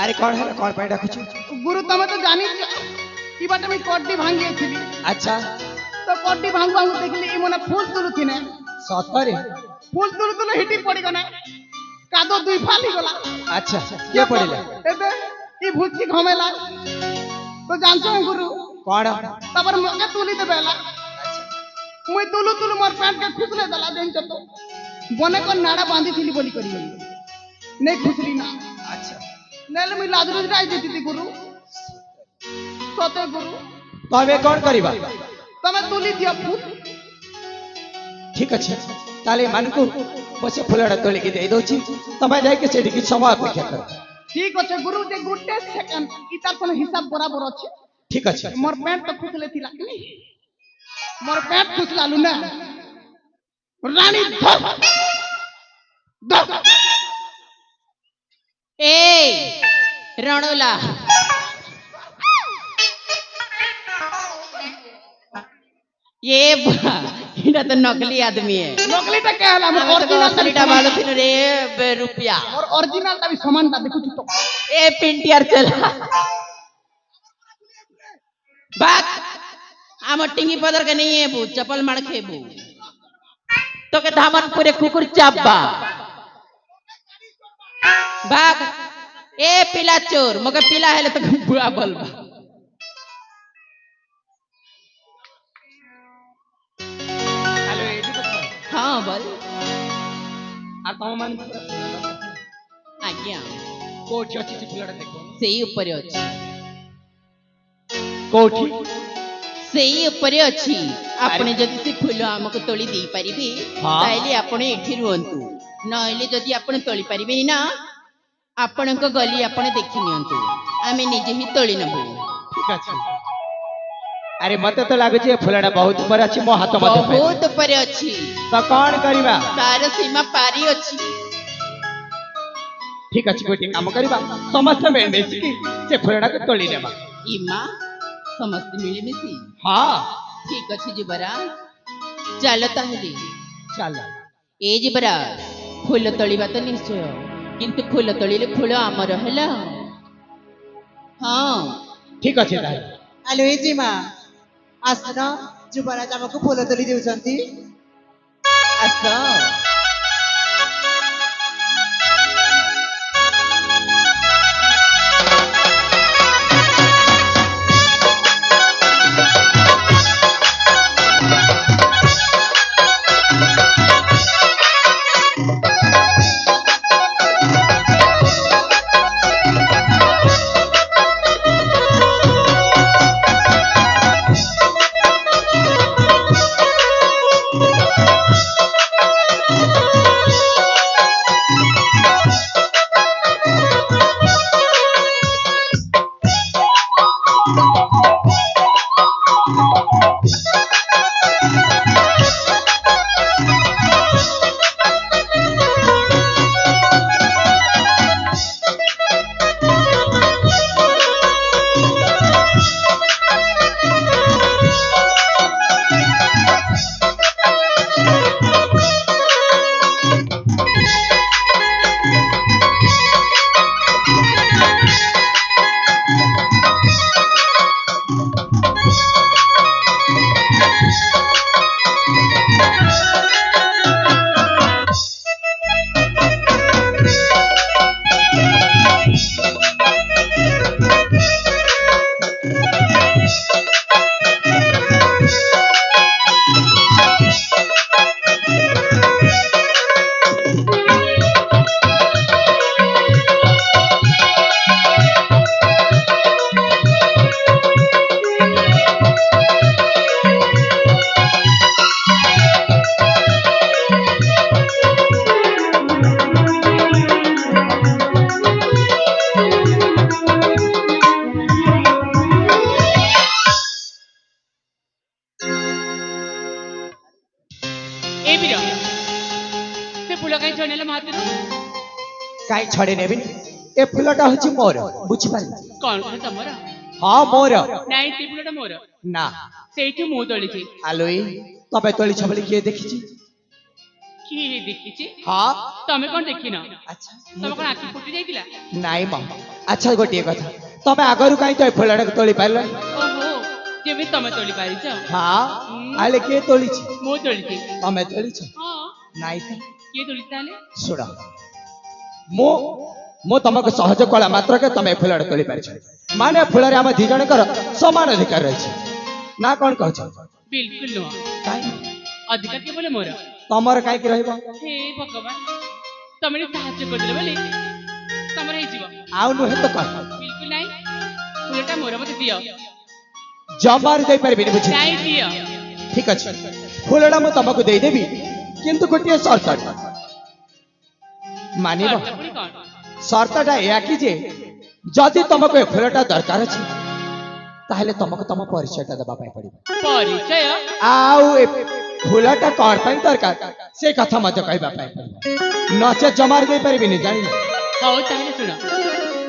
अरे कौन है कौन पे डाकुछ गुरु तमे तो जानी कि बाटे में कोड्डी भांगी थी। अच्छा तो कोड्डी भांग भांग देखली ई मने फूल तुलु थिने सतरे फूल तुलु तुलु हिटी पड़ी गने कादो दुई फाली गला। अच्छा के पड़िला एबे ई भूची घमेला तो जानछो गुरु कौन तबर मके तुली दे बेला मुई तुलु तुलु मोर पैंट के खुसले दला देन तो बने को नाड़ा बांधी थिली बोली करी नहीं खुसली ना। अच्छा नेले मी लादरू जाई देती थी गुरु सते गुरु तबे कौन करिबा तमे तुली दियो फूल ठीक अच्छे ताले मानकु बसे फुलड़ा तोली के दे दोची तबे जाय के सेठी की समय अपेक्षा कर। ठीक अच्छे गुरु जे गुटे सेकंड इतार कोन हिसाब बराबर अच्छे ठीक अच्छे मोर पैंट तो खुसले थिला मोर पैंट खुसलालु ना रानी धर ए रणोला ये इना तो नकली आदमी है नकली टा के हला मोर ओरिजिनल टा वाला थिन रे रुपया मोर ओरिजिनल टा भी समान टा देखु तो ए पिंटियार चला बात आम टिंगी पदर के नहीं है बू चपल मार खेबू तो के धामन पूरे कुकुर चाबा भाग ए पिला चोर मगे पिला हेले तो बुआ बोलबा हेलो एडी बता हां बोल आ तम मान आज्ञा कोठी अछि से फुलड़ा देखो सेई ऊपर अछि कोठी सेई ऊपर अछि आपने जदि से फूल हमको तोली दी परिबे ताइले आपने एठी रुहंतु नइले जदि आपने तोली परिबे ना आपनको गली आपने देखि नियंतु आमे निजे ही तोली नबु। ठीक अछि अरे मते तो लागै छै फुलड़ा बहुत ऊपर अछि मो हाथ मते बहुत ऊपर अछि तो कौन करिबा तार सीमा पारी अछि। ठीक अछि कोठी काम करिबा समस्त में बेसी की से फुलड़ा के तोली नेबा इमा समस्त मिली मिसी हां ठीक अछि जिबरा चल ताहले चल ए जिबरा फूल तोलिबा तो निश्चय किंतु फूल तोलिले फूल आमर हला हां ठीक अछि ताई हेलो ए जीमा आसना जुबराज हमको फूल तोली देउछंती आसा काई छड़े नेबिन ए फुलटा होची मोर बुझी पारि कौन कौन तमरा हां मोर नाइ ती फुलटा मोर ना सेठी मु तोलिछि आलोई तबे तोली छबली के देखिछि କିଏ ଦେଖିଛି ହଁ ତମେ କଣ ଦେଖିନ ଆଚ୍ଛା ତମେ କଣ ଆଖି ଫୁଟି ଯାଇଥିଲା ନାଇଁ ମ ଆଚ୍ଛା ଗୋଟିଏ କଥା ତମେ ଆଗରୁ କାହିଁ ତ ଏ ଫୁଲଟାକୁ ତୋଳି ପାରିଲ ଓହୋ ଯେମିତି ତମେ ତୋଳି ପାରିଛ ହଁ ଆଲେ କିଏ ତୋଳିଛି ମୁଁ ତୋଳିଛି ତମେ ତୋଳିଛ ହଁ ନାଇଁ ତ କିଏ ତୋଳିଛି ତାହେଲେ ଶୁଣ ମୁଁ ମୁଁ ତମକୁ ସହଜ କଳା ମାତ୍ରକେ ତମେ ଏ ଫୁଲଟା ତୋଳି ପାରିଛ ମାନେ ଏ ଫୁଲରେ ଆମ ଦି ଜଣଙ୍କର ସମାନ ଅଧିକାର ରହିଛି ନା କଣ କହୁଛ ବିଲକୁଲ ନୁହଁ କାହିଁ ଅଧିକାର କେବଳ ମୋର ତମର କାହିଁକି ରହିବ ହେ ଭଗବାନ ତମେ ଟିକେ ସାହାଯ୍ୟ କରିଦେଲ ବୋଲି ତମର ହେଇଯିବ ଆଉ ନୁହେଁ ତ କଣ ବିଲକୁଲ ନାହିଁ ଫୁଲଟା ମୋର ମତେ ଦିଅ ଜମାରୁ ଦେଇପାରିବିନି ବୁଝି ନାଇଁ ଦିଅ ଠିକ ଅଛି ଫୁଲଟା ମୁଁ ତମକୁ ଦେଇଦେବି କିନ୍ତୁ ଗୋଟିଏ ସର୍ତ୍ତ ମାନିବ ସର୍ତ୍ତ ପୁଣି କଣ ସର୍ତ୍ତଟା ଏୟା କି ଯେ ଯଦି ତମକୁ ଏ ଫୁଲଟା ଦରକାର ଅଛି ତାହେଲେ ତମକୁ ତମ ପରିଚୟଟା ଦେବା ପାଇଁ ପଡିବ ପରିଚୟ ଆଉ ଏ ଫୁଲଟା କଣ ପାଇଁ ଦରକାର ସେ କଥା ମଧ୍ୟ କହିବା ପାଇଁ ପଡିବ ନଚେତ ଜମାରୁ ଦେଇପାରିବିନି ଜାଣିଲ ହଉ ତାହେଲେ ଶୁଣ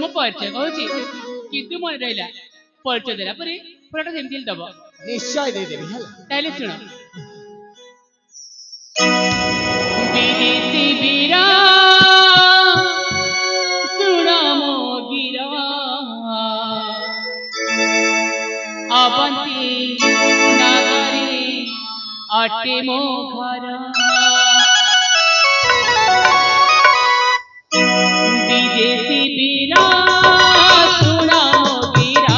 ମୁଁ ପରିଚୟ କହୁଛି କିନ୍ତୁ ମନେ ରହିଲା ପରିଚୟ ଦେଲା ପରେ ଫୁଲଟା ଯେମିତି ହେଲେ ଦବ ନିଶ୍ଚୟ ଦେଇଦେବି ହେଲା ତାହେଲେ ଶୁଣ ବିଦେଶୀ ବୀରା ଶୁଣ ମୋ ଗୀରା ଅବନ୍ତୀ ନଗରୀ ଅଟେ ମୋ ଘର ବିଦେଶୀ ବୀରା ଶୁଣ ମୋ ଗୀରା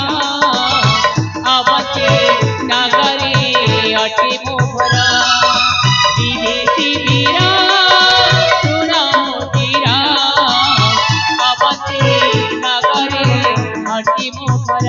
ଅବନ୍ତୀ ନଗରୀ ଅଟେ ମୋ ଘର ବିଦେଶୀ ବୀରା ଶୁଣ ମୋ ଗୀରା ଅବନ୍ତୀ ନଗରୀ ଅଟେ ମୋ ଘର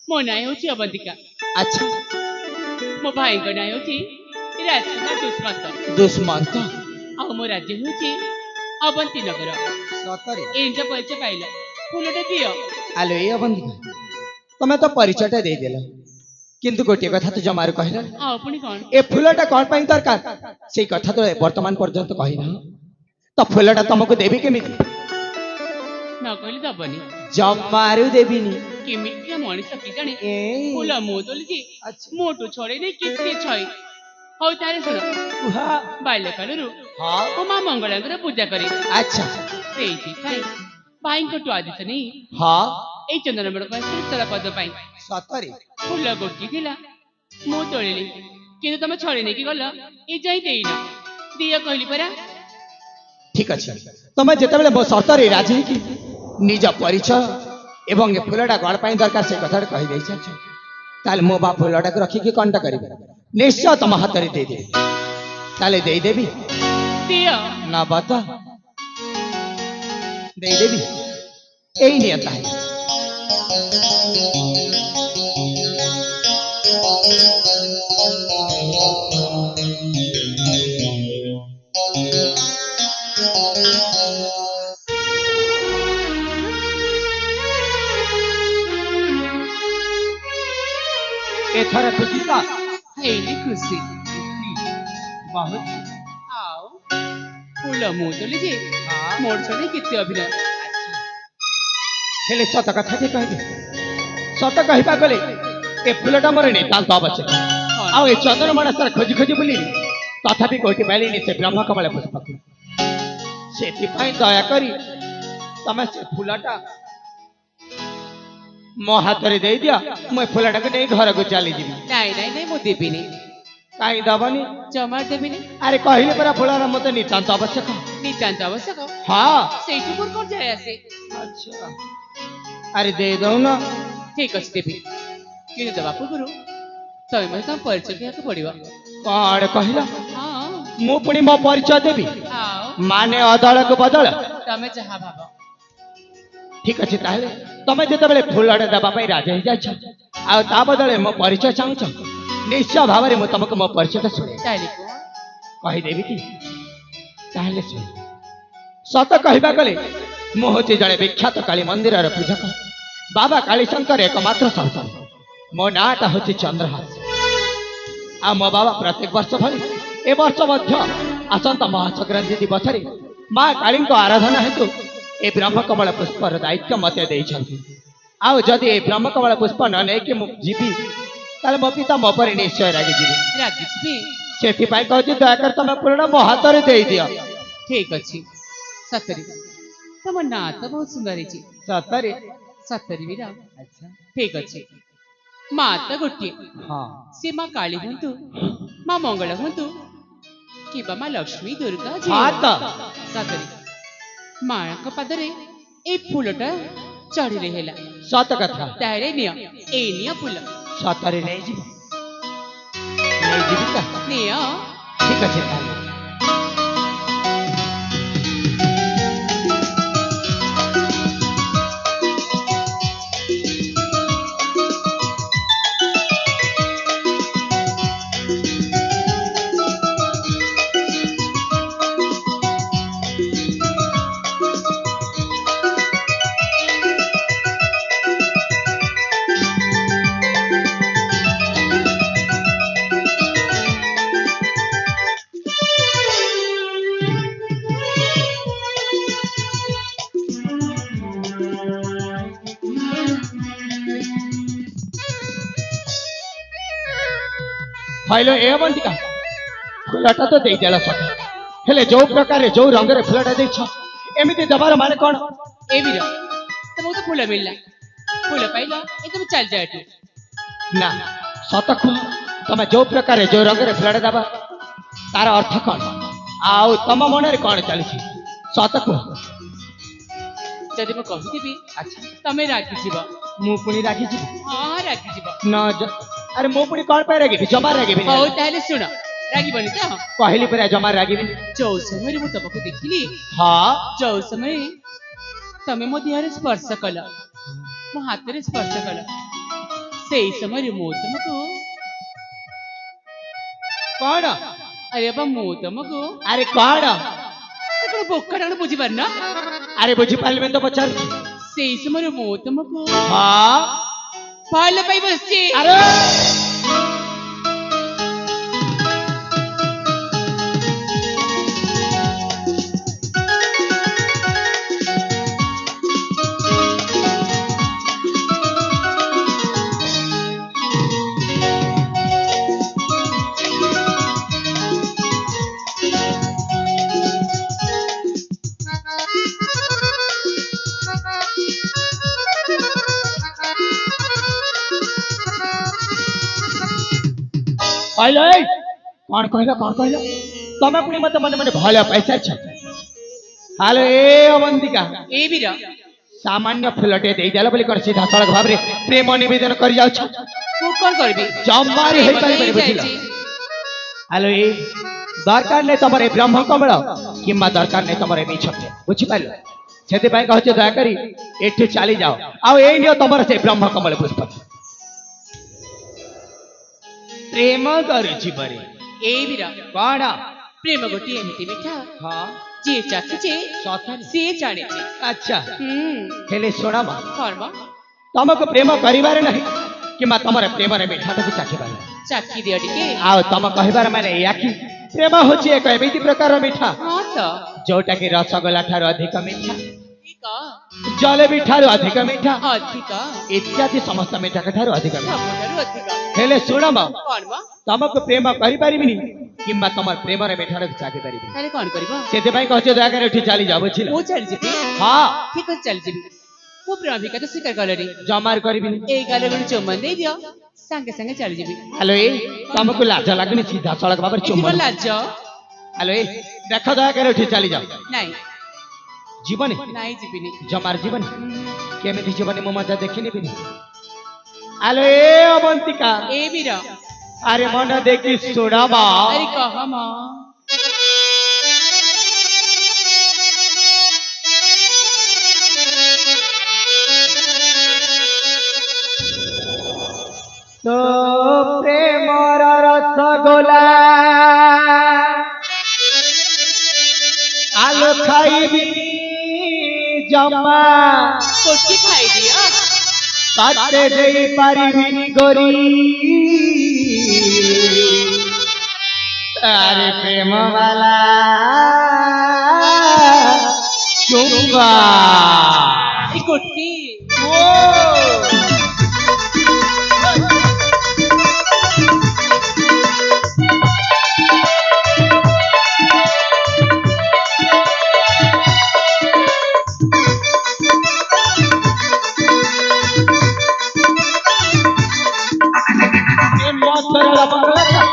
ମୋ ନାଁ ହେଉଛି ଅବନ୍ତିକା। ଆଚ୍ଛା ମୋ ଭାଇଙ୍କ ନାଁ ହେଉଛି ରାଜକୁମାର ଦୁଷ୍ମନ୍ତ। ଦୁଷ୍ମନ୍ତ ଆଉ ମୋ ରାଜ୍ୟ ହେଉଛି ଅବନ୍ତୀ ନଗର ସତରେ ଏଇଟା ପରିଚୟ ପାଇଲ ଫୁଲଟେ ଦିଅ। ଆଲୋ ଏଇ ଅବନ୍ତିକା ତମେ ତ ପରିଚୟଟା ଦେଇଦେଲ କିନ୍ତୁ ଗୋଟିଏ କଥା ତ ଜମାରୁ କହିଲ ଆଉ ପୁଣି କଣ? ଏ ଫୁଲଟା କଣ ପାଇଁ ଦରକାର ସେଇ କଥା ତ ବର୍ତ୍ତମାନ ପର୍ଯ୍ୟନ୍ତ କହିନା ତ ଫୁଲଟା ତମକୁ ଦେବି କେମିତି ନ କହିଲେ ଦବନି। ଜମାରୁ ଦେବିନି କେମିତିକା ମଣିଷ କି ଜାଣେ ଏଇ ଫୁଲ ମୁଁ ତୋଲିଛି ଆଚ୍ଛା। ମୋଟୁ ଛଡେଇ ନେଇ କେତେ ଛଇ। ହଉ ତାହେଲେ ଶୁଣ କୁହା ବାଲ୍ୟକାଳରୁ ହଁ ମୋ ମା ମଙ୍ଗଳାଙ୍କର ପୂଜା କରେ ଆଚ୍ଛା ସେଇଥିପାଇଁ ଭାଇଙ୍କଠୁ ଆଦେଶ ନେଇ ହଁ ଏଇ ଚନ୍ଦନବଡ଼ ଶୀତଳ ପଦ ପାଇଁ ସତରେ ଫୁଲ ଗୋଟି ଥିଲା ମୁଁ ତୋଳିଲି କିନ୍ତୁ ତମେ ଛଡେଇ ନେଇକି ଗଲ ଏ ଯାଇ ଦେଇନ ଦିଅ କହିଲି ପରା। ଠିକ ଅଛି ତମେ ଯେତେବେଳେ ମୋ ସର୍ତ୍ତରେ ରାଜି ହେଇକି ନିଜ ପରିଚୟ ଏବଂ ଏ ଫୁଲଟା କଣ ପାଇଁ ଦରକାର ସେ କଥାଟା କହିଦେଇଛ ତାହେଲେ ମୋ ବା ଫୁଲଟାକୁ ରଖିକି କଣଟା କରିବି ନିଶ୍ଚୟ ତମ ହାତରେ ଦେଇଦେବି ତାହେଲେ ଦେଇଦେବି ଦିଅ ନବ ତ ଦେଇଦେବି ଏଇ ନିୟ ତାହେଲେ ଏଥର ଖୁସି ତ ହେଇନି ଖୁସି ବହୁତ ଆଉ ଫୁଲ ମୁଁ ତୋଲିଛି ହଁ। ମୋର ଛଡେଇ କେତେ ଅଭିନୟ। ହେଲେ ସତ କଥାଟି କହିବି ସତ କହିବା ଗଲେ ଏ ଫୁଲଟା ମୋର ନିତାନ୍ତ ଆବଶ୍ୟକ ଆଉ ଏ ଚନ୍ଦନ ମଣସ୍ତର ଖୋଜି ଖୋଜି ବୁଲିଲି ତଥାପି କୋଉଠି ପାଇଲିନି ସେ ବ୍ରହ୍ମକମଳ ପୁଷ୍ପକୁ ସେଥିପାଇଁ ଦୟାକରି ତମେ ସେ ଫୁଲଟା ମୋ ହାତରେ ଦେଇଦିଅ ମୁଁ ଏ ଫୁଲଟାକୁ ନେଇ ଘରକୁ ଚାଲିଯିବି ନାଇଁ ନାଇଁ ନାଇଁ ମୁଁ ଦେବିନି କାହିଁ ଦବନି ଜମାରୁ ଦେବିନି ଆରେ କହିଲି ପରା ଫୁଲର ମତେ ନିତାନ୍ତ ଆବଶ୍ୟକ ନିତାନ୍ତ ଆବଶ୍ୟକ ହଁ ସେଇଠୁ ମୋର କଣ ଯାଏ ଆସେ। ଆଚ୍ଛା ଆରେ ଦେଇ ଦଉନ ଠିକ ଅଛି ଦେବି କିନ୍ତୁ ଦେବା ପୂର୍ବରୁ ତମେ ମୋତେ ତମ ପରିଚୟ ଦେବାକୁ ପଡିବ। କଣ କହିଲ ହଁ ମୁଁ ପୁଣି ମୋ ପରିଚୟ ଦେବି ଆଉ ମାନେ ଅଦଳକୁ ବଦଳ ତମେ ଯାହା ଭାବ। ଠିକ ଅଛି ତାହେଲେ ତମେ ଯେତେବେଳେ ଫୁଲଟା ଦେବା ପାଇଁ ରାଜି ହେଇଯାଇଛ ଆଉ ତା ବଦଳରେ ମୋ ପରିଚୟ ଚାହୁଁଛ ନିଶ୍ଚୟ ଭାବରେ ମୁଁ ତମକୁ ମୋ ପରିଚୟଟା ଶୁଣେ ତାହେଲେ କୁହ କହିଦେବି କି ତାହେଲେ ଶୁଣ ସତ କହିବା ଗଲେ ମୁଁ ହଉଛି ଜଣେ ବିଖ୍ୟାତ କାଳୀ ମନ୍ଦିରର ପୂଜକ ବାବା କାଳୀଶଙ୍କର ଏକମାତ୍ର ସନ୍ତାନ ମୋ ନାଁଟା ହଉଛି ଚନ୍ଦ୍ରହାସ ଆଉ ମୋ ବାବା ପ୍ରତ୍ୟେକ ବର୍ଷ ଭଳି ଏ ବର୍ଷ ମଧ୍ୟ ଆସନ୍ତା ମହାସଂକ୍ରାନ୍ତି ଦିବସରେ ମା କାଳୀଙ୍କ ଆରାଧନା ହେତୁ ଏ ବ୍ରହ୍ମକମଳ ପୁଷ୍ପର ଦାୟିତ୍ୱ ମୋତେ ଦେଇଛନ୍ତି ଆଉ ଯଦି ଏ ବ୍ରହ୍ମକମଳ ପୁଷ୍ପ ନ ନେଇକି ମୁଁ ଯିବି ତାହେଲେ ମୋ ପିତା ମୋ ପରେ ନିଶ୍ଚୟ ରାଗିଯିବେ ରାଗିଯିବି ସେଥିପାଇଁ କହୁଛି ଦୟାକରି ତମେ ଫୁଲଟା ମୋ ହାତରେ ଦେଇଦିଅ ଠିକ ଅଛି ସତରେ ତମ ନାଁ ତ ବହୁତ ସୁନ୍ଦର ହେଇଛି ସତରେ ସତରେ ବି ନା ଆଚ୍ଛା ଠିକ ଅଛି ମା ତ ଗୋଟିଏ ହଁ ସେ ମା କାଳୀ ହୁଅନ୍ତୁ ମା ମଙ୍ଗଳ ହୁଅନ୍ତୁ କିମ୍ବା ମା ଲକ୍ଷ୍ମୀ ଦୁର୍ଗା ହଁ ତ ସତରେ ମାଙ୍କ ପାଦରେ ଏଇ ଫୁଲଟା ଚଢିଲେ ହେଲା ସତ କଥା ତାହେଲେ ନିଅ ଏଇ ନିଅ ଫୁଲ ସତରେ ନେଇଯିବି ନେଇଯିବି ତ ନିଅ ଠିକ ଅଛି ତାହେଲେ ହଇଲୋ ଏ ଅବନ୍ତିକା ଫୁଲଟା ତ ଦେଇଦେଲ ସତ ହେଲେ ଯୋଉ ପ୍ରକାରେ ଯୋଉ ରଙ୍ଗରେ ଫୁଲଟା ଦେଇଛ ଏମିତି ଦେବାର ମାନେ କଣ ଏ ବୀର ତମକୁ ତ ଫୁଲ ମିଳିଲା ଫୁଲ ପାଇଲ ଏ ତମେ ଚାଲିଯାଅ ଏଠୁ ନା ସତ କୁହ ତମେ ଯୋଉ ପ୍ରକାରେ ଯୋଉ ରଙ୍ଗରେ ଫୁଲଟା ଦେବା ତାର ଅର୍ଥ କଣ ଆଉ ତମ ମନରେ କଣ ଚାଲିଛି ସତ କୁହ ଯଦି ମୁଁ କହିଦେବି ଆଚ୍ଛା ତମେ ରାଗିଯିବ ମୁଁ ପୁଣି ରାଗିଯିବି ହଁ ରାଗିଯିବ ଆରେ ମୁଁ ପୁଣି କଣ ପାଇଁ ରାଗିବି ଜମା ରାଗିବିନି ହଉ ତାହେଲେ ଶୁଣ ରାଗିବନି ତ କହିଲି ପରା ଜମା ରାଗିବିନି ଯୋଉ ସମୟରେ ମୁଁ ତମକୁ ଦେଖିଲି ହଁ ଯୋଉ ସମୟରେ ତମେ ମୋ ଦେହରେ ସ୍ପର୍ଶ କଲ ମୋ ହାତରେ ସ୍ପର୍ଶ କଲ ସେଇ ସମୟରେ ମୁଁ ତମକୁ କଣ ଆରେ ବାବା ମୁଁ ତମକୁ ଆରେ କଣ ଗୋଟେ ବୋକାଟା ବୁଝିପାରୁନ ଆରେ ବୁଝିପାରିଲି ତ ପଚାରୁଛି। ସେଇ ସମୟରେ ମୁଁ ତମକୁ ହଁ ଭଲ ପାଇ ବସିଛି। ଆରେ କହିଲ ଏଇ କଣ କହିଲ ତମେ ପୁଣି ମତେ ମନେ ମନେ ଭଲ ପାଇସାରିଛ। ହାଲୋ ଏ ଅବନ୍ତିକା, ଏ ବୀର ସାମାନ୍ୟ ଫୁଲଟେ ଦେଇଦେଲ ବୋଲି କଣ ସିଧା ସଳଖ ଭାବରେ ପ୍ରେମ ନିବେଦନ କରି ଯାଉଛ? ମୁଁ କଣ କରିବି? ଜମାରି ହେଇପାରିବନି ବୁଝିଲ। ହାଲୋ ଏ ଦରକାର ନାହିଁ ତମର ଏ ବ୍ରହ୍ମ କମଳ କିମ୍ବା ଦରକାର ନାହିଁ ତମର ଏ ମିଛ ବୁଝିପାରିଲ। ସେଥିପାଇଁ କହୁଛି ଦୟାକରି ଏଠୁ ଚାଲି ଯାଅ ଆଉ ଏଇ ନିଅ ତମର ସେ ବ୍ରହ୍ମ କମଳ ପୁଷ୍ପ। ପ୍ରେମ କରୁଛି ପରି ଏଇ ବୀର କଣ? ପ୍ରେମ ଗୋଟିଏ ଏମିତି ମିଠା ହଁ ଯିଏ ଚାଖିଛି ସତରେ ସିଏ ଜାଣିଛି। ଆଚ୍ଛା ହୁଁ ହେଲେ ଶୁଣ ମ, କର୍ମ ତମକୁ ପ୍ରେମ କରିବାରେ ନାହିଁ କିମ୍ବା ତମର ପ୍ରେମର ମିଠାଟାକୁ ଚାଖିବାର ନାହିଁ। ଚାଖି ଦିଅ ଟିକେ। ଆଉ ତମ କହିବାର ମାନେ ଏଇଆ କି ପ୍ରେମ ହଉଛି ଏକ ଏମିତି ପ୍ରକାର ମିଠା ହଁ ତ ଯୋଉଟା କି ରସଗୋଲା ଠାରୁ ଅଧିକ ମିଠା, ଅଧିକ ଜଲେବି ଠାରୁ ଅଧିକ ମିଠା ଅଧିକ ଇତ୍ୟାଦି ସମସ୍ତ ମିଠା ଠାରୁ ଅଧିକ ମିଠା। ସବୁଠାରୁ ଅଧିକ। ହେଲେ ଶୁଣ ମ, କର୍ମ ତମକୁ ପ୍ରେମ କରିପାରିବିନି କିମ୍ବା ତମର ପ୍ରେମର ମିଠାଟାକୁ ଚାଖି ପାରିବିନି। ତାହେଲେ କଣ କରିବ? ସେଥିପାଇଁ କହୁଛ ଦୟାକରି ଏଠି ଚାଲି ଯାଅ ବୁଝିଲ। ମୁଁ ଚାଲିଯିବି। ହଁ ଠିକ ଅଛି ଚାଲିଯିବି। ମୁଁ ପ୍ରେମିକା ତ ସ୍ୱୀକାର କଲେଣି। ଜମାରୁ କରିବିନି। ଏଇ ଗାଲେ ଗୋଟେ ଚୁମ୍ବନ ଦେଇଦିଅ ସାଙ୍ଗେ ସାଙ୍ଗେ ଚାଲିଯିବି। ହାଲୋ ଏ ତମକୁ ଲାଜ ଲାଗୁନି ସିଧା ସଳଖ ଭାବରେ ଏଥିବ ଚୁମ୍ବନ? ଲାଜ ହାଲୋ ଏ ଦେଖ ଦୟାକରି ଏଠି ଚାଲି ଯାଅ। ନାଇଁ ଯିବନି? ନାଇଁ ଯିବିନି। ଜମାରୁ ଯିବନି? କେମିତି ଯିବନି ମୁଁ ମଜା ଦେଖିନେବିନି। ହାଲୋ ଏ ଅବନ୍ତିକା, ଏ ବୀର ଆରେ ମନ ଦେଖି ଶୁଣବା। ଆରେ କହ ମ তো প্রেমর রসগোলা আলো খাইবি জমা কোটি খাই দিଅ। তাতে দেই পারিবিনি গরি আরে প্রেমওয়ালা চুম্বা। এই কোটি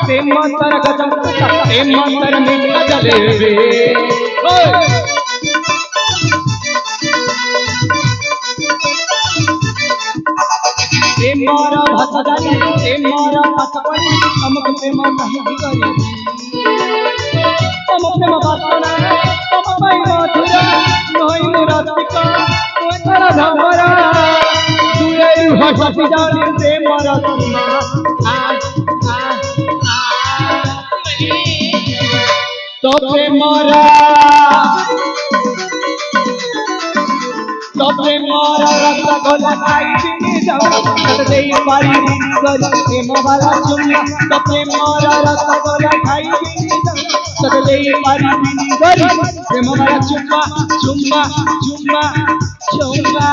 প্রেমতর গজম প্রেমতর মিঠা জলেবে প্রেমর ভাষা জানি প্রেমর পাঠ পড়ি তমক প্রেম কাহিকি করি তম প্রেম বাসনা তম পাই মধুর নই মুরাতিক তোর ধমরা দূরে হসি জানি প্রেমর সীমা তো প্রেমরা রসগোলা খাইবিনি জমা তাতে দেই পারিবিনি গরি প্রেমওয়ালা চুম্মা। তো প্রেমরা রসগোলা খাইবিনি জমা তাতে দেই পারিবিনি গরি প্রেমওয়ালা চুম্মা চুম্মা চুম্মা চুম্মা।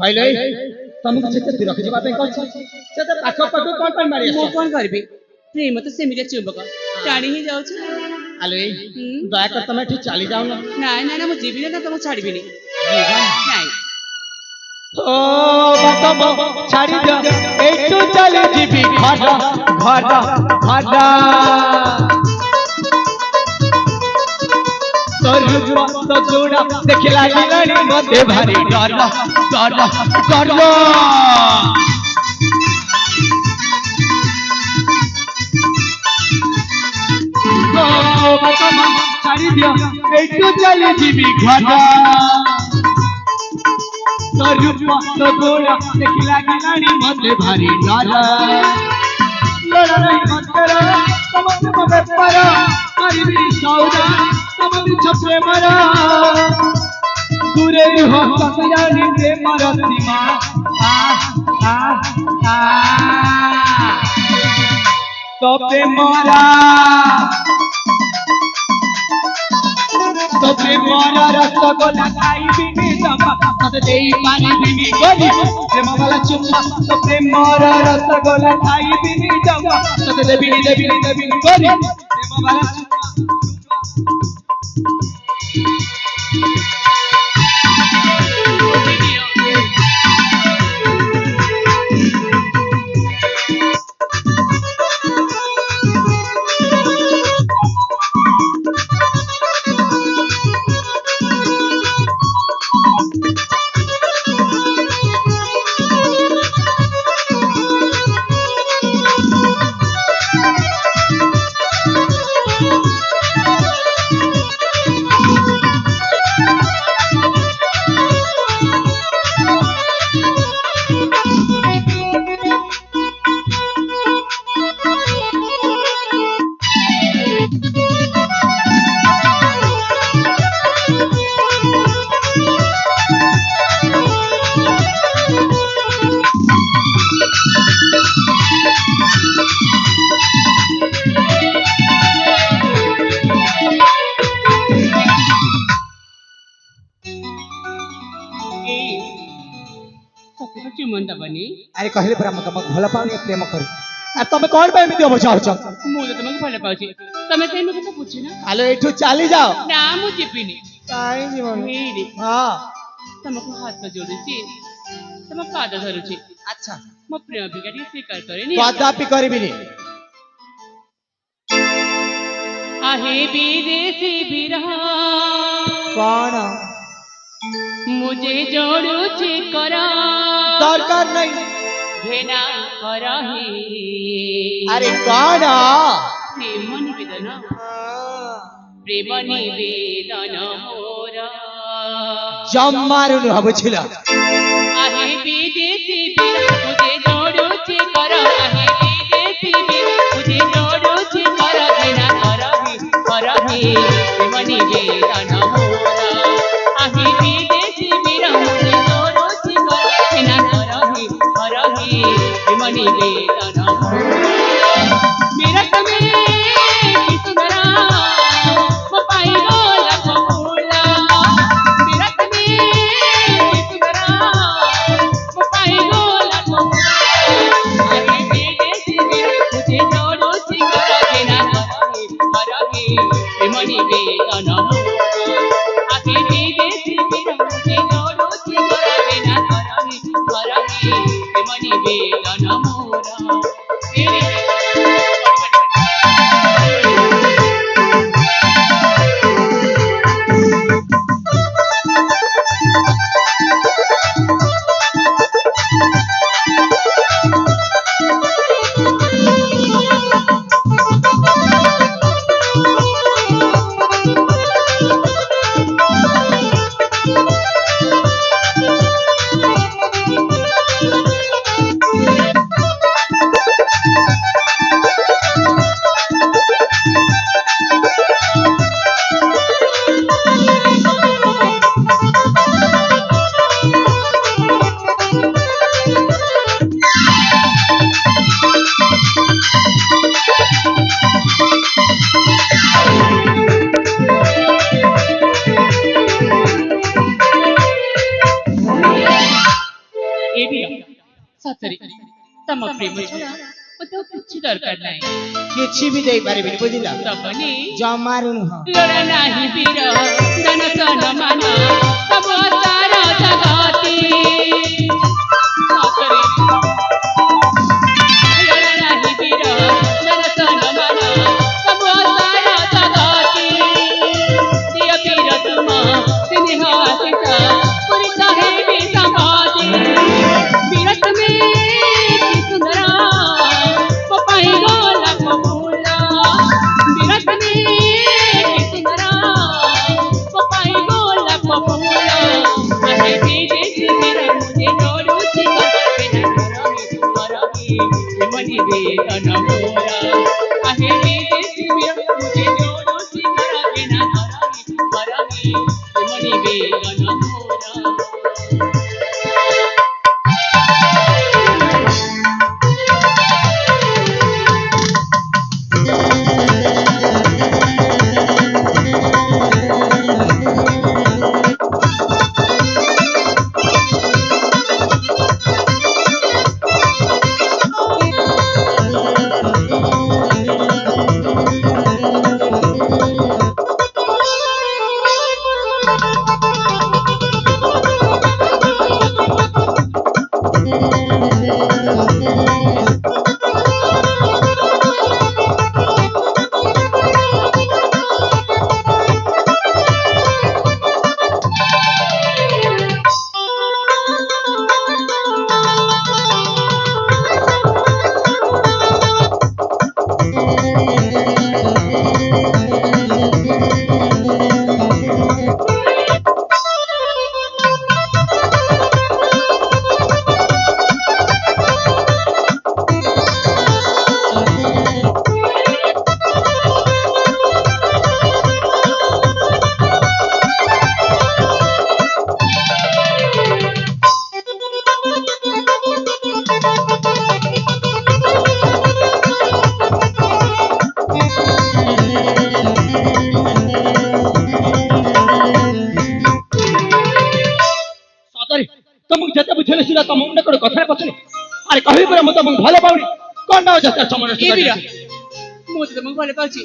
କହିଲେ ତମକୁ ଯେତେ ଦୂରକୁ ଯିବା ପାଇଁ କହିଛି ସେତେ ପାଖ ପାଖ କଣ ପାଇଁ ମାରି ମୁଁ ଆସ? କଣ କରିବି? ପ୍ରେମ ତ ସେମିତିଆ ଚୁମ୍ବକ ଟାଣି ହିଁ ଯାଉଛି। ଆଲୋ ଏଇ ହୁଁ। ଦୟାକରି ତମେ ଏଠି ଚାଲି ଯାଉନ। ନାଇଁ ନାଇଁ ନା ମୁଁ ଯିବିନି ନା ତମକୁ ଛାଡ଼ିବିନି। ନାଇଁ ଓ ବାଟମ ଛାଡ଼ି ଦିଅ ଏଇଠୁ ଚାଲି ଯିବି ଘର ଘର ଘର ତୋ ରୂପ ତୋ ଯୋଡ଼ା ଦେଖି ଲାଗିଲାଣି ମତେ ଭାରି ଡର ଡର ଡର ଓ ବାଟମ ଛାଡ଼ି ଦିଅ ଏଇଠୁ ଚାଲି ଯିବି ଘର ତୋ ରୂପ ତୋ ଗୋଡ଼ା ଦେଖି ଲାଗିଲାଣି ମତେ ଭାରି ଡର ଲड़ा नहीं ମତର ତମ ପ୍ରେମ ବେପାର କରିବି ସଉଦା ତମ ମିଛ ପ୍ରେମର ଦୂରେ ରୁହ ତମେ ଜାଣି ପ୍ରେମର ସୀମା ଆ ତ ପ୍ରେମରା तो प्रेमरा रसगोला खाइबिनी जमा तते देई पारिबिनी गरी प्रेम वाला चुम्मा तो प्रेमरा रसगोला खाइबिनी जमा तते देबिनी गरी प्रेम वाला ଚୁମନ ଦବନି। अरे कहले परा मत मत भला पानी प्रेम कर आ तमे कोन पे एमिति हो चाहछ ମୁଁ ତ ତମକୁ ଭଲ ପାଉଛି ତମେ ସେଇ ମୋ କଥା ବୁଝିନା। आलो एठू चाली जाओ ନା ମୁଁ ଯିବିନି। काई जीवन ହେଇନି हां ତମକୁ ହାତ ଯୋଡୁଛି ତମ ପାଦ ଧରୁଛି अच्छा ମୋ ପ୍ରେମ ଭିକାରୀ ସ୍ୱୀକାର କରେନି। कदापि करबिनी आहे विदेशी विरह कौन मुझे जोड़ुଛି କର दरकार नहीं ଘେନା କରହି अरे कौन ପ୍ରେମ ନିବେଦନ ପ୍ରେମ ନିବେଦନ ମୋର जम्मारुनु हबुछिला आहे विदेशी विरह मुझे जोड़ुଛି କର आहे विदेशी विरह मुझे जोड़ुଛି କର ଘେନା କରହି ପ୍ରେମ ନିବେଦନ ମୋର आहे विदेशी विरह मुझे जोड़ुଛି କର ଘେନା କରହି प्रेम निवेदन मेरा तमे किसुंदरा वो पाइलो लाखो फूला मेरा तमे किसुंदरा वो पाइलो लाखो फूला अरे विदेशी विरह मुझे जोड़ुଛି करो घेना करहि प्रेम निवेदन आगे विदेशी विरह मुझे जोड़ुଛି करो घेना करहि प्रेम निवेदन मोरा सतरी तम प्रेम छड़ा ତ କିଛି ଦରକାର ନାହିଁ କିଛି ବି ଦେଇପାରିବିନି ବୁଝିଲ ଦବନି ଜମାରୁ ନୁହଁ ଲୋଡ଼ା ନାହିଁ ବୀର ଧନ ସନ ମାନ ସବୁ ସାର ଜଗତି ସତରେ ଲୋଡ଼ା ନାହିଁ ବୀର ଧନ ସନ ମାନ ସବୁ ସାର ଜଗତି ପ୍ରିୟ ବୀର ତୁମ ସ୍ନେହ ଆଶିଷ ପୁରୀ ଚାହିଁବି ସମାଧି ବୀର ତୁମେ କି ସୁନ୍ଦର ମୋ ପାଇଁ ଗୋଲାପ ଫୁଲ ବୀର ତୁମେ କି ସୁନ୍ଦର ମୋ ପାଇଁ ଗୋଲାପ ଫୁଲ ଆହେ ବିଦେଶୀ ବୀର ମୁझे ଦୌଡ଼ୁଛି କେନା କରବି ମନି ବେଦନ ମୋର ଆହେ ବିଦେଶୀ ବୀର ମୁझे ଦୌଡ଼ୁଛି କେନା କରବି ମନି ବେଦନ ମୋର ସତରେ ତମକୁ ଯେତେ ବୁଝେଇଲେ ସିନା ତମ ମୁଣ୍ଡ ଗୋଟେ କଥାରେ ପଛୁନି ଆରେ କହିବି ପରେ ମୁଁ ତମକୁ ଭଲ ପାଉନି କଣ ନା ଯେତେ ସମୟ ଏ ବୀର ମୁଁ ତ ତମକୁ ଭଲ ପାଉଛି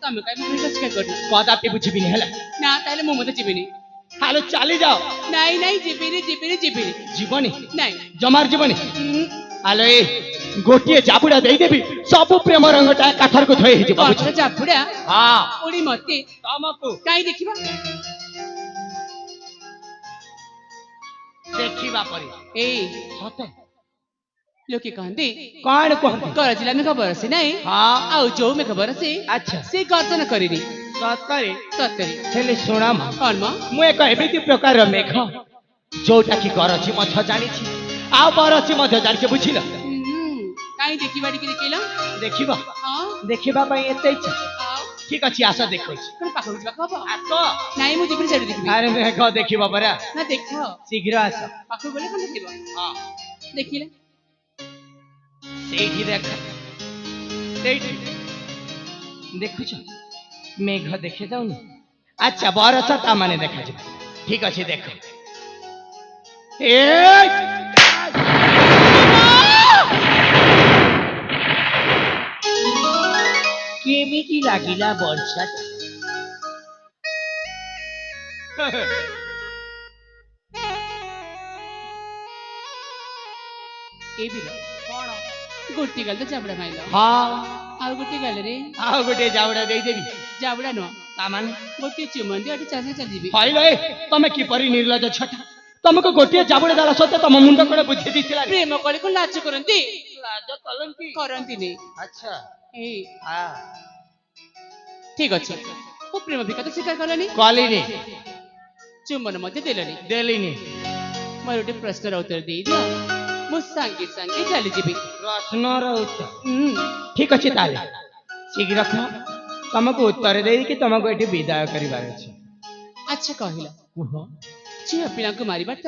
ତମେ କାଇଁ ମୋ କଥା ସ୍ୱୀକାର କରୁନ କଦାପି ବୁଝିବିନି ହେଲା ନା ତାହେଲେ ମୁଁ ମଧ୍ୟ ଯିବିନି ହାଲୋ ଚାଲି ଯାଅ ନାଇଁ ନାଇଁ ଯିବିନି ଯିବିନି ଯିବିନି ଯିବନି ନାଇଁ ଜମାର ଯିବନି ହାଲୋ ଏ ଗୋଟିଏ ଜାବୁଡା ଦେଇଦେବି ସବୁ ପ୍ରେମ ରଙ୍ଗଟା କାଠରକୁ ଧୋଇ ହେଇଯିବ ବୁଝ କଥା ଚାପୁଡା ହଁ ପୁଣି ମତେ ତମକୁ କାଇଁ ଦେଖିବା ଦେଖିବା ପରି ଏଇ ସତେ ଲୋକେ କହନ୍ତି କଣ କୁହନ୍ତି କରଜିଲା ମେଘ ବରସେ ନାଇଁ ହଁ ଆଉ ଯୋଉ ମେଘ ବରସେ ଆଚ୍ଛା ସେ ଗର୍ଜନ କରିନି ସତରେ ସତରେ ହେଲେ ଶୁଣ ମ କଣ ମ ମୁଁ ଏକ ଏମିତି ପ୍ରକାରର ମେଘ ଯୋଉଟା କି ଗରଜି ମଧ୍ୟ ଜାଣିଛି ଆଉ ବରଛି ମଧ୍ୟ ଜାଣିଛି ବୁଝିଲ କାଇଁ ଦେଖିବା ଟିକେ ଦେଖିଲ ଦେଖିବ ହଁ ଦେଖିବା ପାଇଁ ଏତେ ଇଚ୍ଛା ଆଉ ଠିକ ଅଛି ଆସ ଦେଖଉଛି କଣ ପାଖକୁ ଯିବାକୁ ହବ ଆସ ନାଇଁ ମୁଁ ଯିବିନି ସେଠି ଦେଖିବି ଆରେ ମେଘ ଦେଖିବ ପରା ନା ଦେଖ ଶୀଘ୍ର ଆସ ପାଖକୁ ଗଲେ କଣ ଦେଖିବ ହଁ ଦେଖିଲେ ସେଇଠି ଦେଖ ସେଇଠି ଦେଖୁଛ ମେଘ ଦେଖେ ଯାଉନି ଆଚ୍ଛା ବରସ ତା ମାନେ ଦେଖାଯିବ ଠିକ ଅଛି ଦେଖ ଏ କେମିତି ଲାଗିଲା ବର୍ଷା ଏ ବୀର କଣ ଗୋଟି ଗାଲ ତ ଚାବୁଡା ମାଇଲ ହଁ ଆଉ ଗୋଟି ଗାଲରେ ଆଉ ଗୋଟିଏ ଜାଉଡା ଦେଇଦେବି ଚାବୁଡା ନୁହଁ ତା ମାନେ ଗୋଟିଏ ଚୁମନ୍ତି ଏଠି ଚାଷ ଚାଲିଯିବି ହଇଲ ଏ ତମେ କିପରି ନିର୍ଲଜ ଛଟା ତମକୁ ଗୋଟିଏ ଜାବୁଡା ଦେଲା ସତ୍ତ୍ୱେ ତମ ମୁଣ୍ଡ କଣ ବୁଝି ଦେଇଥିଲା ପ୍ରେମ କଳି କଣ ଲାଜ କରନ୍ତି ଲାଜ କଲନ୍ତି କରନ୍ତିନି ଆଚ୍ଛା ଏଇ ଆ ଠିକ ଅଛି ମୁଁ ପ୍ରେମ ବିକା ତ ସ୍ୱୀକାର କଲନି କଲିନି ଚୁମ୍ବନ ମଧ୍ୟ ଦେଲନି ଦେଲିନି ମୋର ଗୋଟେ ପ୍ରଶ୍ନର ଉତ୍ତର ଦେଇଦିଅ ମୁଁ ସାଙ୍ଗେ ସାଙ୍ଗେ ଚାଲିଯିବି ପ୍ରଶ୍ନର ଉତ୍ତର ଠିକ ଅଛି ତାହେଲେ ଶୀଘ୍ର କୁହ ତମକୁ ଉତ୍ତର ଦେଇକି ତମକୁ ଏଠି ବିଦାୟ କରିବାର ଅଛି ଆଚ୍ଛା କହିଲ କୁହ ଝିଅ ପିଲାଙ୍କୁ ମାରିବା ତ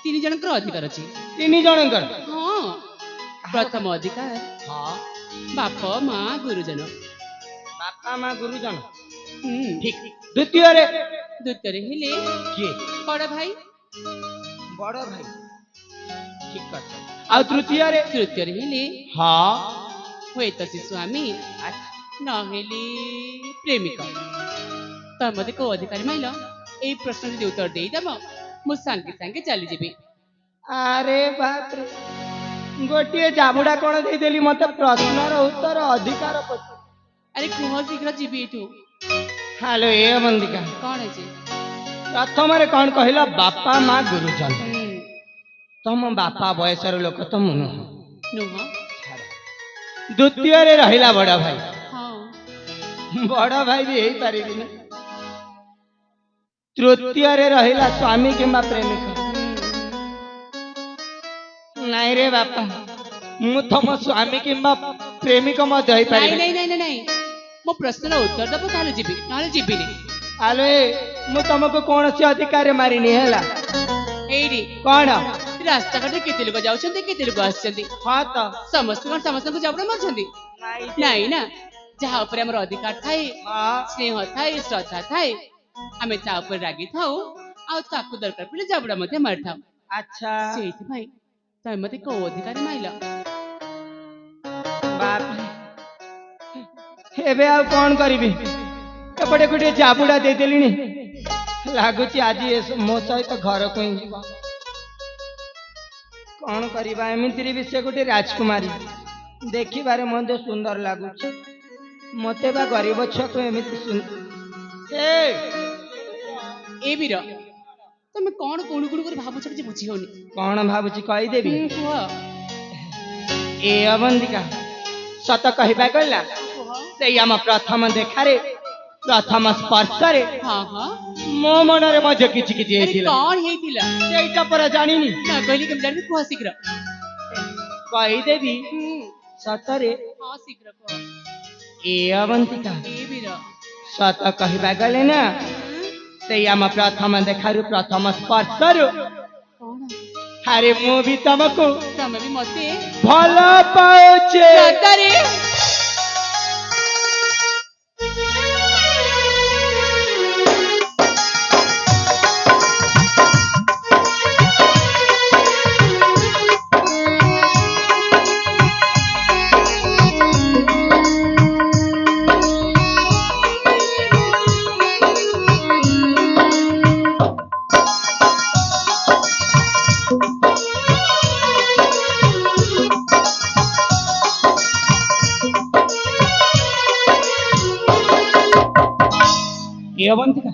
3 ଜଣଙ୍କର ଅଧିକାର ଅଛି 3 ଜଣଙ୍କର ହଁ ପ୍ରଥମ ଅଧିକାର ହଁ ବାପ ମା ଗୁରୁଜନ ବାପା ମା ଗୁରୁଜନ ହୁଁ ଠିକ ଦ୍ୱିତୀୟରେ ଦ୍ୱିତୀୟରେ ହେଲେ କିଏ ବଡ ଭାଇ ବଡ ଭାଇ ଠିକ ଅଛି ଆଉ ତୃତୀୟରେ ତୃତୀୟରେ ହେଲେ ହଁ ହୁଏତ ସେ ସ୍ୱାମୀ ନହେଲେ ପ୍ରେମିକ। ତମେ ମତେ କୋଉ ଅଧିକାରୀ ମାଇଲ ଏଇ ପ୍ରଶ୍ନ ଯଦି ଉତ୍ତର ଦେଇଦବ ମୁଁ ସାଙ୍ଗେ ସାଙ୍ଗେ ଚାଲିଯିବି। ଆରେ ବାପରେ ଗୋଟିଏ ଜାବୁଡା କଣ ଦେଇଦେଲି ମତେ ପ୍ରଶ୍ନର ଉତ୍ତର ଅଧିକାର ପଚାର। ଆରେ କୁହ ଶୀଘ୍ର ଯିବି ଏଠୁ। ହ୍ୟାଲୋ ଏ ବନ୍ଦିକା କଣ ହେଇଛି? ପ୍ରଥମରେ କଣ କହିଲ ବାପା ମା ଗୁରୁଜନ। ହୁଁ, ତମ ବାପା ବୟସର ଲୋକ ତ ମୁଁ ନୁହଁ। ନୁହଁ? ଦ୍ୱିତୀୟରେ ରହିଲା ବଡ ଭାଇ। ହଁ। ବଡ ଭାଇ ବି ହେଇପାରିବିନି। ତୃତୀୟରେ ରହିଲା ସ୍ୱାମୀ କିମ୍ବା ପ୍ରେମିକ। ନାଇଁ ରେ ବାପା ମୁଁ ତମ ସ୍ୱାମୀ କିମ୍ବା ପ୍ରେମିକ ମଧ୍ୟ ନାଇଁ ହେଇପାରିବି। ନାଇଁ ନାଇଁ ନାଇଁ ନାଇଁ ମୋ ପ୍ରଶ୍ନର ଉତ୍ତର ଦବ ତାହେଲେ ଯିବି ନହେଲେ ଯିବିନି। ଆଲୋ ମୁଁ ତମକୁ କୌଣସି ଅଧିକାରରେ ମାରିନି ହେଲା। ଏଇଠି କଣ ରାସ୍ତାଘାଟରେ କେତେ ଲୋକ ଯାଉଛନ୍ତି କେତେ ଲୋକ ଆସୁଛନ୍ତି। ହଁ ତ ସମସ୍ତେ କଣ ସମସ୍ତଙ୍କୁ ଜାବୁଡା ମାରୁଛନ୍ତି? ନାଇଁ ନା, ଯାହା ଉପରେ ଆମର ଅଧିକାର ଥାଏ, ହଁ ସ୍ନେହ ଥାଏ, ଶ୍ରଦ୍ଧା ଥାଏ, ଆମେ ତା ଉପରେ ରାଗିଥାଉ ଆଉ ତାକୁ ଦରକାର ପଡ଼ିଲେ ଜାବୁଡା ମଧ୍ୟ ମାରିଥାଉ। ଆଚ୍ଛା ସେଇଥିପାଇଁ ତମେ ମତେ କୋଉ ଅଧିକାର ମାଇଲ? ବାପରେ ଏବେ ଆଉ କଣ କରିବି? ଏପଟେ ଗୋଟିଏ ଜାବୁଡା ଦେଇଦେଲିଣି। ଲାଗୁଛି ଆଜି ମୋ ସହିତ ଘରକୁ ହିଁ ଯିବ। କଣ କରିବା? ଏମିତିରେ ବି ସେ ଗୋଟେ ରାଜକୁମାରୀ, ଦେଖିବାରେ ମଧ୍ୟ ସୁନ୍ଦର ଲାଗୁଛି। ମତେ ବା ଗରିବ ଛୁଆକୁ ଏମିତି ଏ ବୀର ତମେ କଣ କୁଣୁ କୁଣୁ କରି ଭାବୁଛ କିଛି ବୁଝି ହଉନି। କଣ ଭାବୁଛି କହିଦେବି? କୁହ ଏ ଅବନ୍ତିକା ସତ କହିବା କହିଲା କୁହ। ସେଇ ଆମ ପ୍ରଥମ ଦେଖାରେ ପ୍ରଥମ ସ୍ପର୍ଶରେ ହଁ ହଁ, ମୋ ମନରେ ମଧ୍ୟ କିଛି କିଛି ଆରେ ହେଇଥିଲା। କଣ ହେଇଥିଲା? ସେଇଟା ପରା ଜାଣିନି। ନା କହିଲି କେମିତି ଜାଣିବି? କୁହ ଶୀଘ୍ର। କହିଦେବି ସତରେ। ହଁ ଶୀଘ୍ର କୁହ। ଏ ଅବନ୍ତିକା ଏ ବୀର ସତ କହିବା ଗଲେ ନା ସେଇ ଆମ ପ୍ରଥମ ଦେଖାରୁ ପ୍ରଥମ ସ୍ପର୍ଶରୁ କଣ ଆରେ ମୁଁ ବି ତମକୁ ତମେ ବି ମତେ ଭଲ ପାଉଛି। ସତରେ? ଏ ଅବନ୍ତିକା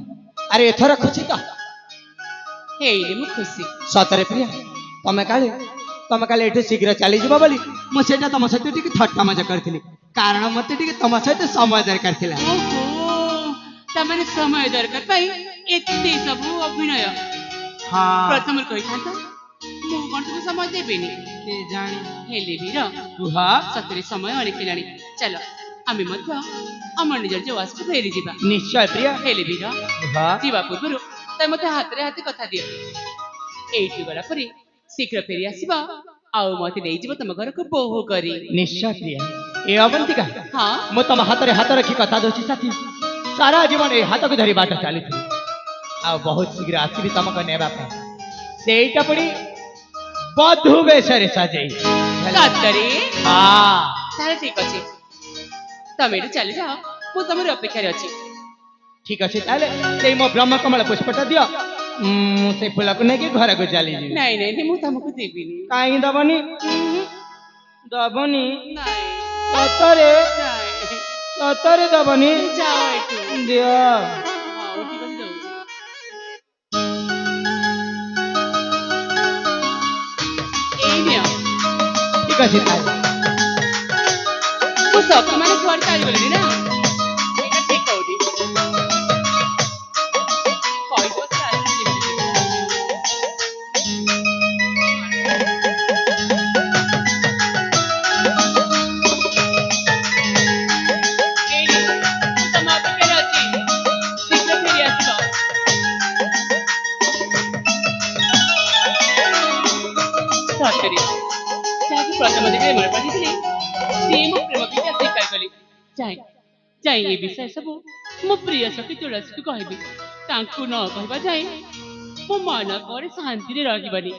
ଆରେ ଏଥର ଖୁସି ତ? ହେଇନି ମୁଁ ଖୁସି। ସତରେ ପ୍ରିୟା ତମେ କାଳେ ଏଠୁ ଶୀଘ୍ର ଚାଲିଯିବ ବୋଲି ମୁଁ ସେଇଟା ତମ ସହିତ ଟିକେ ଥଟ୍ଟା ମଜା କରିଥିଲି। କାରଣ ମତେ ଟିକେ ତମ ସହିତ ସମୟ ଦରକାର ଥିଲା। ଓହୋ, ତାମାନେ ସମୟ ଦରକାର ପାଇଁ ଏତେ ସବୁ ଅଭିନୟ। ହଁ ପ୍ରଥମରୁ କହିଥାନ୍ତ ମୁଁ କଣ ତୁମକୁ ସମୟ ଦେବିନି? ଜାଣି ହେଲେ ବୀର କୁହ। ସତରେ ସମୟ ଅନେକ ହେଲାଣି। ଚାଲ ଆମେ ମଧ୍ୟ ଆମ ନିଜର ଜୱାସକୁ ଫେରି ଯିବା। ନିଶ୍ଚୟ ପ୍ରିୟା ହେଲେ ବୀର କୁହ। ଯିବା ପୂର୍ବରୁ ତମେ ମତେ ହାତରେ ହାତେ କଥା ଦିଅ। ଏଇଠି ଗଲା ପରେ ଶୀଘ୍ର ଫେରି ଆସିବ ଆଉ ମତେ ନେଇଯିବ ତମ ଘରକୁ ବୋହୂ କରି। ନିଶ୍ଚୟ ପ୍ରିୟା। ଏ ଅବନ୍ତିକା ହଁ ମୁଁ ତମ ହାତରେ ହାତ ରଖି କଥା ଦଉଛି ସାଥୀ। ସାରା ଜୀବନ ଏ ହାତକୁ ଧରି ବାଟ ଚାଲିଥିଲି ଆଉ ବହୁତ ଶୀଘ୍ର ଆସିବି ତମକୁ ନେବା ପାଇଁ। ସେଇଟା ପୁଣି ବଧୁ ବେଶରେ ସଜେଇ। ସତରେ? ହଁ ତାହେଲେ ଠିକ ଅଛି, ତମେ ଏଠୁ ଚାଲିଯାଅ, ମୁଁ ତମର ଅପେକ୍ଷାରେ ଅଛି। ଠିକ ଅଛି ତାହେଲେ ସେଇ ମୋ ବ୍ରହ୍ମକମଳ ପୁଷ୍ପଟା ଦିଅ। ମୁଁ ସେଇ ଫୁଲକୁ ନେଇକି ଘରକୁ ଚାଲିଯିବି। ନାଇଁ ନାଇଁ ନାଇଁ, ମୁଁ ତମକୁ ଦେବିନି। କାହିଁକି ଦବନି? ଦବନି? ନାଇଁ ସତରେ ନାଇଁ, ସତରେ ଦବନି? ଯାଅ ଏଠୁ। ଦିଅ। ହଉ ଠିକ ଅଛି, ଦଉଛି। ଏଇ ନିଅ। ଠିକ ଅଛି ତାହେଲେ। ମୁଁ ସଖୀ ମାନେ କୁଆଡେ ଚାଲିଗଲେଣି ନା? ଏଇଟା ଠିକ ହଉନି। କହିବ ସେ ଆସିବେ ଯେମିତି। ଏଇଠି, ମୁଁ ତମ ଅପେକ୍ଷାରେ ଅଛି। ଶୀଘ୍ର ଫେରି ଆସିବ। ସତରେ ଯାହାକୁ ପ୍ରଥମ ଦେଖାରେ ମନେ ପଡ଼ିଥିଲି ସିଏ ମୋ ପ୍ରେମ ବିଦ୍ୟା ସ୍ୱୀକାର କଲି। ଯାଇ ଏ ବିଷୟ ସବୁ ମୋ ପ୍ରିୟ ସଖୀ ତୁଳସୀକୁ କହିବି। ତାଙ୍କୁ ନ କହିବା ଯାଏ ମୋ ମନ ପରେ ଶାନ୍ତିରେ ରହିବନି।